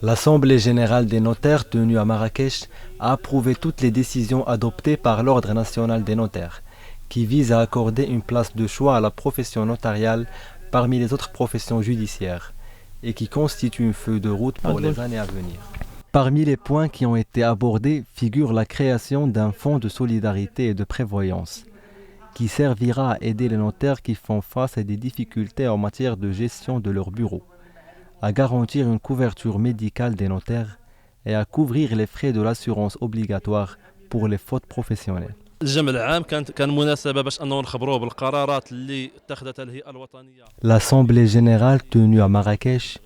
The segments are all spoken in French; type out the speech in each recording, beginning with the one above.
L'Assemblée générale des notaires tenue à Marrakech a approuvé toutes les décisions adoptées par l'Ordre national des notaires, qui vise à accorder une place de choix à la profession notariale parmi les autres professions judiciaires, et qui constitue une feuille de route pour les années à venir. Parmi les points qui ont été abordés figure la création d'un fonds de solidarité et de prévoyance, qui servira à aider les notaires qui font face à des difficultés en matière de gestion de leur bureau, à garantir une couverture médicale des notaires et à couvrir les frais de l'assurance obligatoire pour les fautes professionnelles. L'Assemblée générale tenue à Marrakech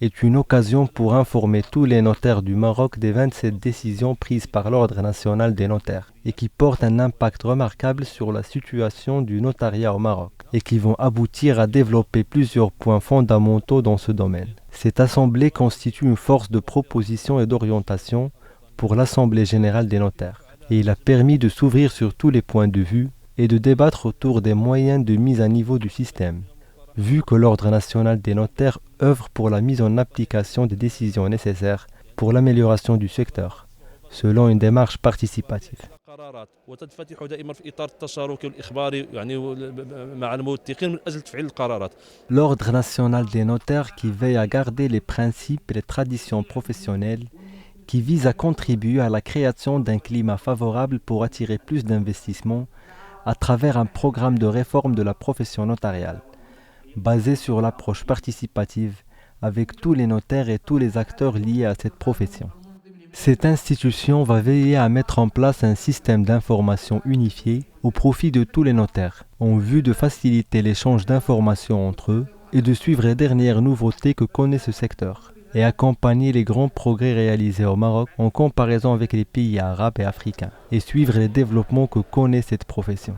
est une occasion pour informer tous les notaires du Maroc des 27 décisions prises par l'Ordre national des notaires et qui portent un impact remarquable sur la situation du notariat au Maroc et qui vont aboutir à développer plusieurs points fondamentaux dans ce domaine. Cette assemblée constitue une force de proposition et d'orientation pour l'Assemblée générale des notaires et il a permis de s'ouvrir sur tous les points de vue et de débattre autour des moyens de mise à niveau du système, vu que l'Ordre national des notaires œuvre pour la mise en application des décisions nécessaires pour l'amélioration du secteur, selon une démarche participative. L'Ordre national des notaires qui veille à garder les principes et les traditions professionnelles, qui vise à contribuer à la création d'un climat favorable pour attirer plus d'investissements à travers un programme de réforme de la profession notariale, basé sur l'approche participative avec tous les notaires et tous les acteurs liés à cette profession. Cette institution va veiller à mettre en place un système d'information unifié au profit de tous les notaires, en vue de faciliter l'échange d'informations entre eux et de suivre les dernières nouveautés que connaît ce secteur, et accompagner les grands progrès réalisés au Maroc en comparaison avec les pays arabes et africains, et suivre les développements que connaît cette profession.